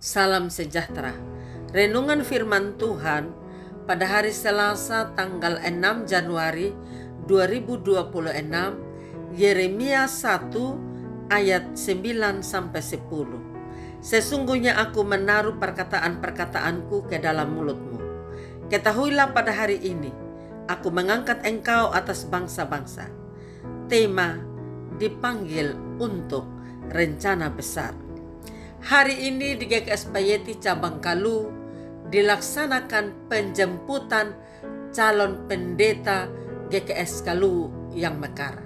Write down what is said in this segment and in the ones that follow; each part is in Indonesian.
Salam sejahtera. Renungan firman Tuhan pada hari Selasa tanggal 6 Januari 2026, Yeremia 1 ayat 9-10. Sesungguhnya aku menaruh perkataan-perkataanku ke dalam mulutmu. Ketahuilah pada hari ini, aku mengangkat engkau atas bangsa-bangsa. Tema dipanggil untuk rencana besar. Hari ini di GKS Payeti Cabang Kalu dilaksanakan penjemputan calon pendeta GKS Kalu yang mekar.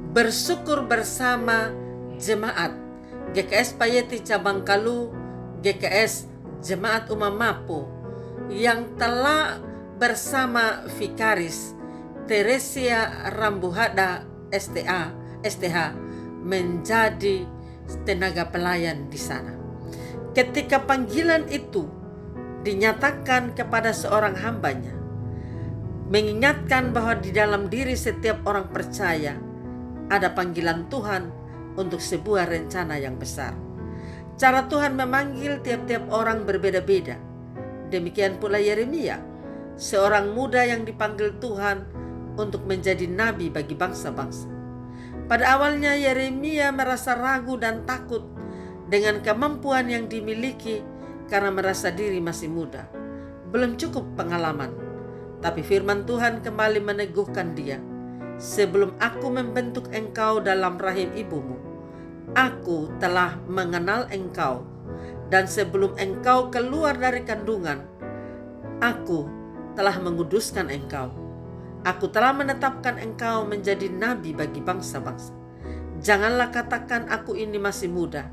Bersyukur bersama jemaat GKS Payeti Cabang Kalu, GKS Jemaat Umamapo yang telah bersama Vikaris Teresia Rambuhada STH menjadi tenaga pelayan di sana. Ketika panggilan itu dinyatakan kepada seorang hambanya, mengingatkan bahwa di dalam diri setiap orang percaya ada panggilan Tuhan untuk sebuah rencana yang besar. Cara Tuhan memanggil tiap-tiap orang berbeda-beda. Demikian pula Yeremia, seorang muda yang dipanggil Tuhan untuk menjadi nabi bagi bangsa-bangsa. Pada awalnya Yeremia merasa ragu dan takut dengan kemampuan yang dimiliki karena merasa diri masih muda, belum cukup pengalaman. Tapi firman Tuhan kembali meneguhkan dia, "Sebelum aku membentuk engkau dalam rahim ibumu, aku telah mengenal engkau, dan sebelum engkau keluar dari kandungan, aku telah menguduskan engkau. Aku telah menetapkan engkau menjadi nabi bagi bangsa-bangsa. Janganlah katakan aku ini masih muda,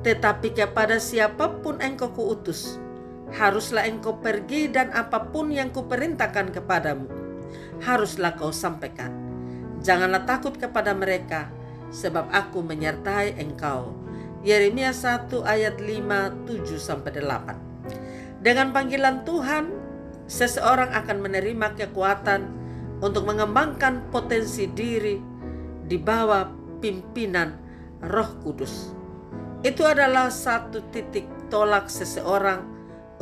tetapi kepada siapapun engkau kuutus, haruslah engkau pergi dan apapun yang kuperintahkan kepadamu, haruslah kau sampaikan. Janganlah takut kepada mereka, sebab aku menyertai engkau." Yeremia 1 ayat 5, 7-8. Dengan panggilan Tuhan, seseorang akan menerima kekuatan untuk mengembangkan potensi diri di bawah pimpinan Roh Kudus. Itu adalah satu titik tolak seseorang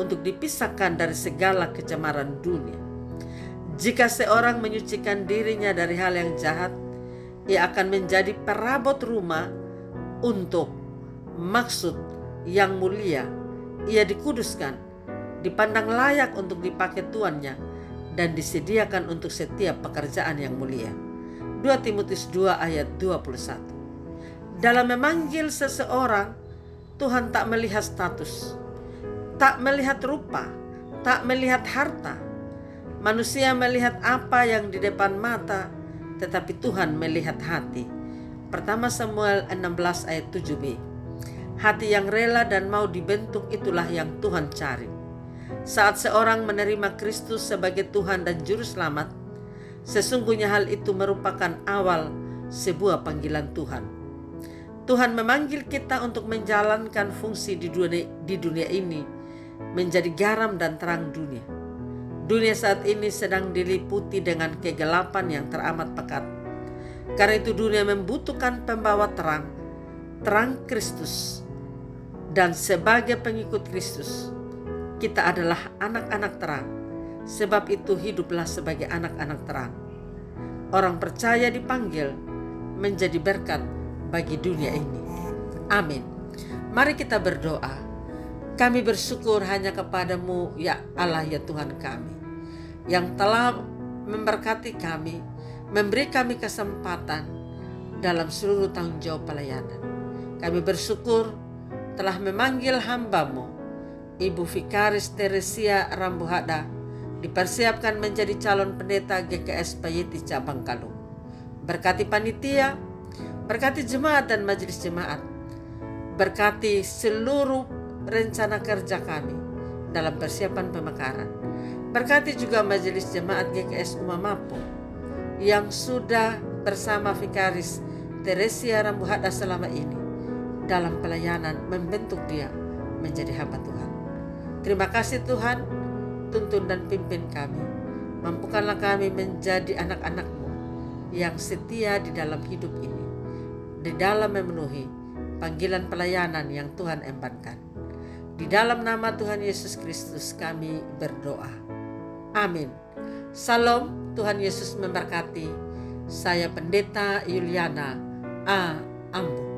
untuk dipisahkan dari segala kecemaran dunia. Jika seorang menyucikan dirinya dari hal yang jahat, ia akan menjadi perabot rumah untuk maksud yang mulia. Ia dikuduskan, dipandang layak untuk dipakai tuannya, dan disediakan untuk setiap pekerjaan yang mulia. 2 Timotius 2 ayat 21. Dalam memanggil seseorang, Tuhan tak melihat status, tak melihat rupa, tak melihat harta. Manusia melihat apa yang di depan mata, tetapi Tuhan melihat hati. Pertama Samuel 16 ayat 7b. Hati yang rela dan mau dibentuk, itulah yang Tuhan cari. Saat seorang menerima Kristus sebagai Tuhan dan Juru Selamat, sesungguhnya hal itu merupakan awal sebuah panggilan Tuhan. Tuhan memanggil kita untuk menjalankan fungsi di dunia ini, menjadi garam dan terang dunia. Dunia saat ini sedang diliputi dengan kegelapan yang teramat pekat. Karena itu dunia membutuhkan pembawa terang, terang Kristus. Dan sebagai pengikut Kristus, kita adalah anak-anak terang. Sebab itu hiduplah sebagai anak-anak terang. Orang percaya dipanggil menjadi berkat bagi dunia ini. Amin. Mari kita berdoa. Kami bersyukur hanya kepadamu, ya Allah, ya Tuhan kami, yang telah memberkati kami, memberi kami kesempatan dalam seluruh tanggung jawab pelayanan. Kami bersyukur telah memanggil hamba-Mu, Ibu Vikaris Teresia Rambuhada, dipersiapkan menjadi calon pendeta GKS Payeti Cabang Kalu. Berkati panitia, berkati jemaat dan majelis jemaat, berkati seluruh rencana kerja kami dalam persiapan pemekaran. Berkati juga majelis jemaat GKS Umamapo yang sudah bersama Vikaris Teresia Rambuhada selama ini dalam pelayanan membentuk dia menjadi hamba Tuhan. Terima kasih Tuhan, tuntun dan pimpin kami. Mampukanlah kami menjadi anak-anak-Mu yang setia di dalam hidup ini, di dalam memenuhi panggilan pelayanan yang Tuhan embankan. Di dalam nama Tuhan Yesus Kristus kami berdoa. Amin. Salam, Tuhan Yesus memberkati. Saya Pendeta Yuliana A. Ambo.